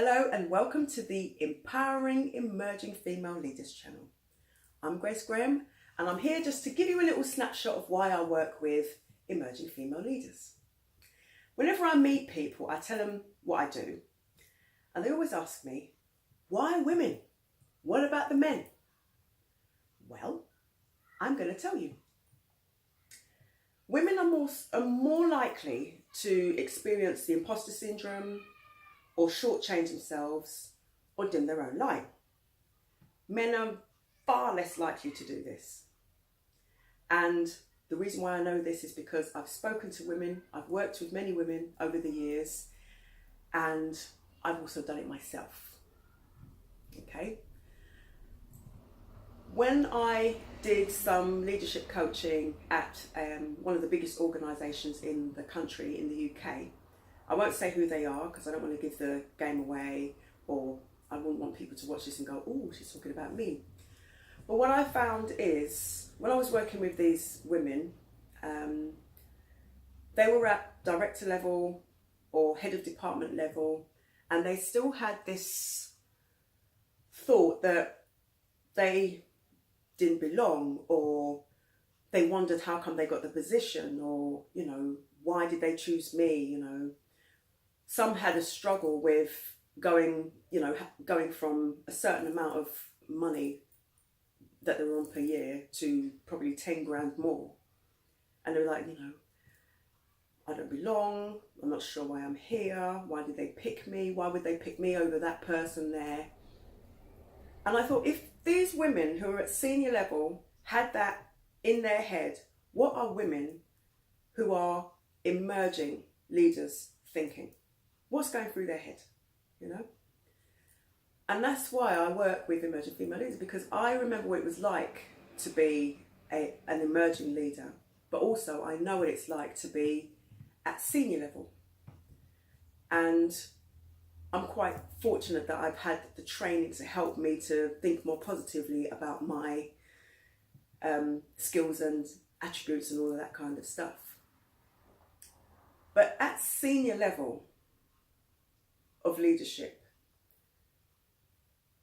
Hello and welcome to the Empowering Emerging Female Leaders channel. I'm Grace Graham and I'm here just to give you a little snapshot of why I work with emerging female leaders. Whenever I meet people, I tell them what I do and they always ask me, why women? What about the men? Well, I'm going to tell you. Women are more likely to experience the imposter syndrome, or shortchange themselves, or dim their own light. Men are far less likely to do this. And the reason why I know this is because I've spoken to women, I've worked with many women over the years, and I've also done it myself. Okay? When I did some leadership coaching at one of the biggest organisations in the country, in the UK, I won't say who they are because I don't want to give the game away, or I wouldn't want people to watch this and go, oh, she's talking about me. But what I found is, when I was working with these women, they were at director level or head of department level, and they still had this thought that they didn't belong, or they wondered how come they got the position, or, why did they choose me, Some had a struggle with going from a certain amount of money that they were on per year to probably 10 grand more. And they were like, I don't belong. I'm not sure why I'm here. Why did they pick me? Why would they pick me over that person there? And I thought, if these women who are at senior level had that in their head, what are women who are emerging leaders thinking? What's going through their head, And that's why I work with emerging female leaders, because I remember what it was like to be an emerging leader, but also I know what it's like to be at senior level. And I'm quite fortunate that I've had the training to help me to think more positively about my skills and attributes and all of that kind of stuff. But at senior level of leadership,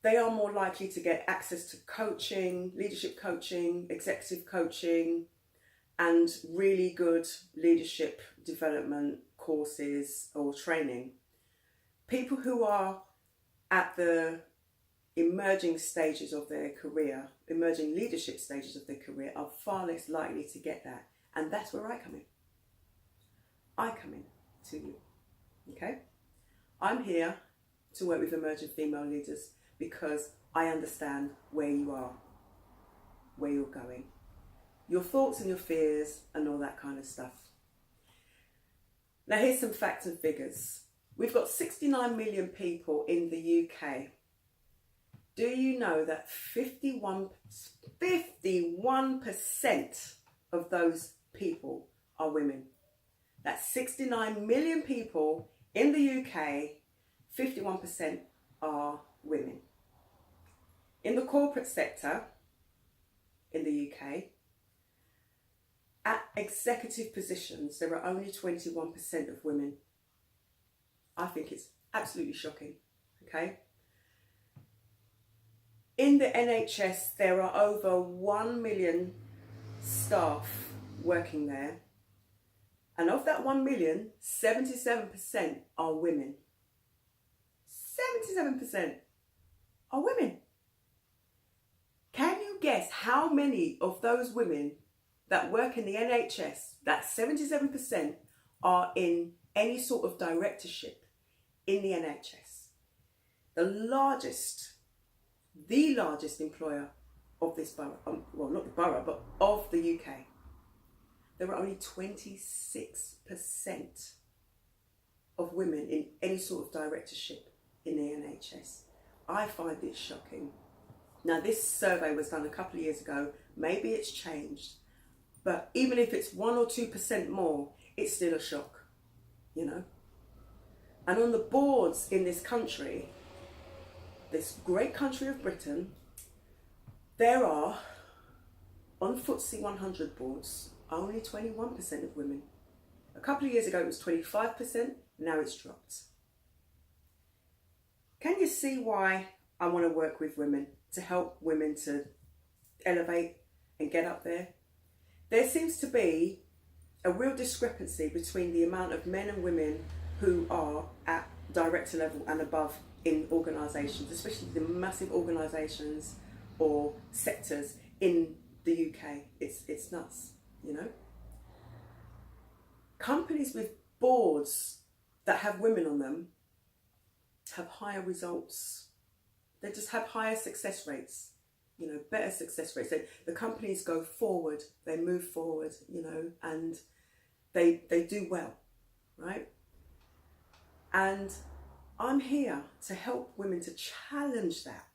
they are more likely to get access to coaching, leadership coaching, executive coaching, and really good leadership development courses or training. People who are at the emerging stages of their career, emerging leadership stages of their career, are far less likely to get that. And that's where I come in. I come in to you, okay? I'm here to work with emerging female leaders because I understand where you are, where you're going, your thoughts and your fears and all that kind of stuff. Now here's some facts and figures. We've got 69 million people in the UK. Do you know that 51% of those people are women? That's 69 million people in the UK, 51% are women. In the corporate sector in the UK, at executive positions, there are only 21% of women. I think it's absolutely shocking, okay? In the NHS, there are over 1 million staff working there. And of that 1 million, 77% are women. 77% are women. Can you guess how many of those women that work in the NHS, that 77%, are in any sort of directorship in the NHS? The largest employer of this borough, well, not the borough, but of the UK, there are only 26% of women in any sort of directorship in the NHS. I find it shocking. Now, this survey was done a couple of years ago. Maybe it's changed, but even if it's 1 or 2% more, it's still a shock, And on the boards in this country, this great country of Britain, there are, on FTSE 100 boards, only 21% of women. A couple of years ago it was 25%, now it's dropped. Can you see why I want to work with women, to help women to elevate and get up there? There seems to be a real discrepancy between the amount of men and women who are at director level and above in organisations, especially the massive organisations or sectors in the UK. It's nuts, you know. Companies with boards that have women on them have higher results. They just have higher success rates, you know, better success rates. The companies go forward, they move forward, you know, and they do well, right? And I'm here to help women to challenge that.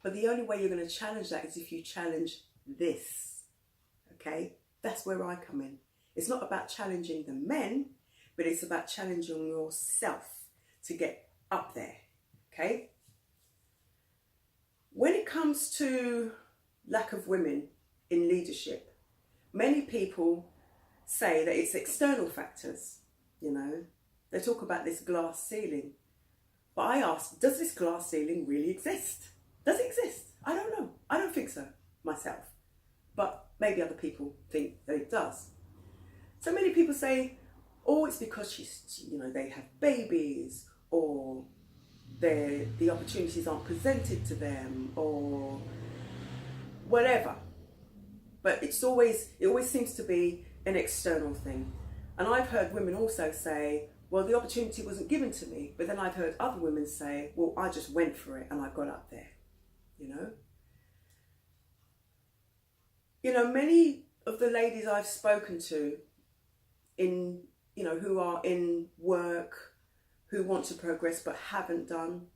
But the only way you're going to challenge that is if you challenge this, okay? That's where I come in. It's not about challenging the men, but it's about challenging yourself to get up there, okay? When it comes to lack of women in leadership, many people say that it's external factors, you know. They talk about this glass ceiling. But I ask, does this glass ceiling really exist? Does it exist? I don't know. I don't think so myself. But maybe other people think that it does. So many people say, oh, it's because they have babies, or the opportunities aren't presented to them, or whatever. But it always seems to be an external thing. And I've heard women also say, well, the opportunity wasn't given to me. But then I've heard other women say, well, I just went for it and I got up there, you know. You know, many of the ladies I've spoken to who are in work, who want to progress but haven't done,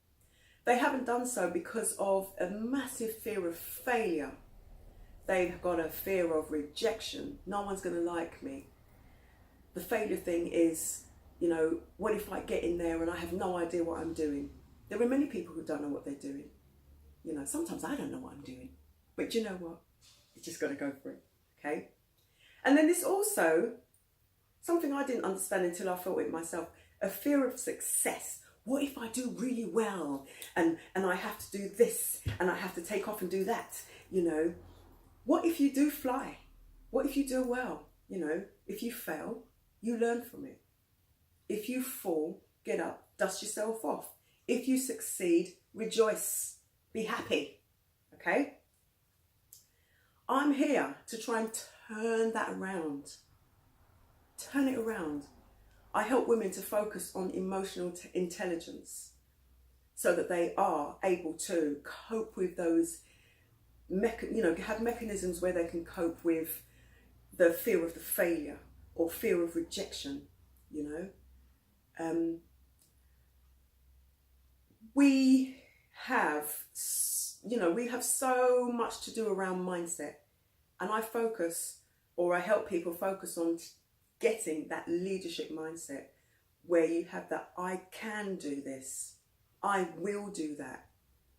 they haven't done so because of a massive fear of failure. They've got a fear of rejection. No one's going to like me. The failure thing is, you know, what if I get in there and I have no idea what I'm doing? There are many people who don't know what they're doing. You know, sometimes I don't know what I'm doing. But you know what? You just got to go for it, okay? And then there's also something I didn't understand until I felt it myself, a fear of success. What if I do really well and I have to do this and I have to take off and do that, you know? What if you do fly? What if you do well? You know, if you fail, you learn from it. If you fall, get up, dust yourself off. If you succeed, rejoice, be happy, okay? I'm here to try and turn that around. Turn it around. I help women to focus on emotional intelligence so that they are able to cope with those, have mechanisms where they can cope with the fear of the failure or fear of rejection, you know. We have so much to do around mindset, and I help people focus on getting that leadership mindset where you have that I can do this, I will do that.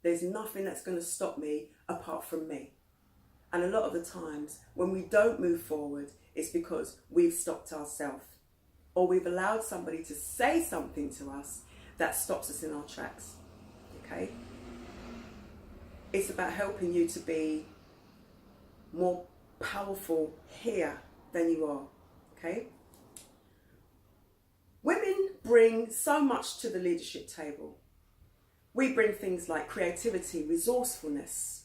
There's nothing that's going to stop me apart from me. And a lot of the times when we don't move forward, it's because we've stopped ourselves, or we've allowed somebody to say something to us that stops us in our tracks, okay? It's about helping you to be more powerful here than you are, okay? Women bring so much to the leadership table. We bring things like creativity, resourcefulness,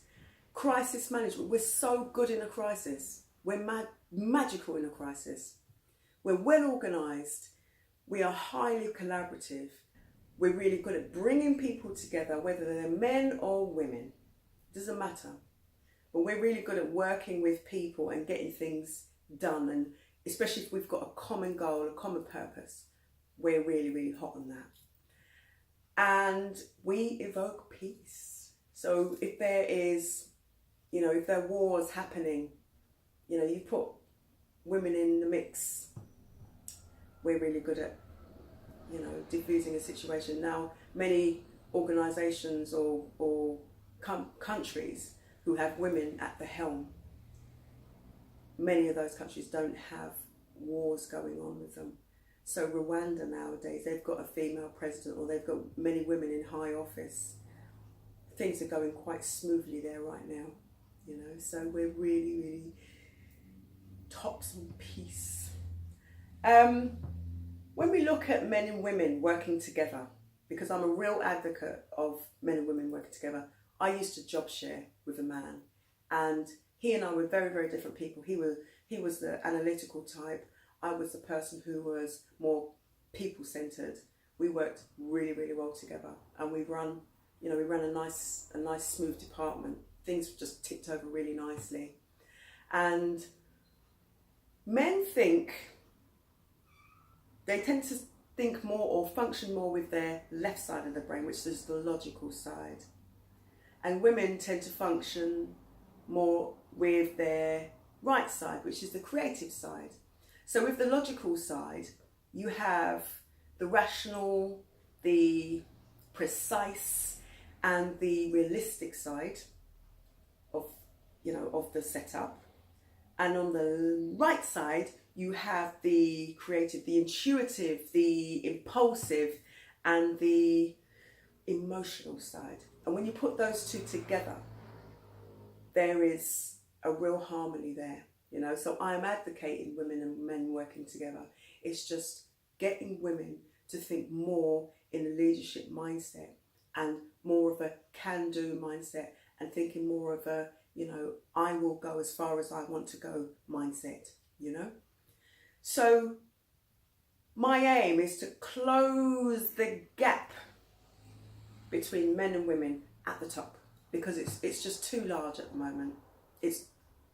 crisis management. We're so good in a crisis. We're magical in a crisis. We're well organised. We are highly collaborative. We're really good at bringing people together, whether they're men or women. It doesn't matter. But we're really good at working with people and getting things done, and especially if we've got a common goal, a common purpose. We're really, really hot on that. And we evoke peace. So if there are wars happening, you put women in the mix. We're really good at, diffusing a situation. Now, many organisations or countries who have women at the helm, many of those countries don't have wars going on with them. So Rwanda nowadays, they've got a female president, or they've got many women in high office. Things are going quite smoothly there right now, you know. So we're really, really tops on peace. When we look at men and women working together, because I'm a real advocate of men and women working together, I used to job share with a man, and he and I were very, very different people. He was the analytical type. I was the person who was more people-centered. We worked really, really well together, and we ran a nice smooth department. Things just ticked over really nicely. And men they tend to think more or function more with their left side of the brain, which is the logical side. And women tend to function more with their right side, which is the creative side. So with the logical side, you have the rational, the precise, and the realistic side of the setup. And on the right side, you have the creative, the intuitive, the impulsive, and the emotional side. And when you put those two together, there is a real harmony there, you know. So I'm advocating women and men working together. It's just getting women to think more in a leadership mindset and more of a can-do mindset, and thinking more of a, I will go as far as I want to go mindset, you know. So my aim is to close the gap between men and women at the top, because it's just too large at the moment. It's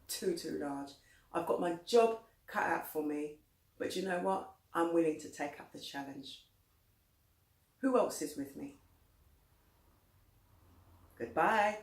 too large. I've got my job cut out for me, but you know what? I'm willing to take up the challenge. Who else is with me? Goodbye.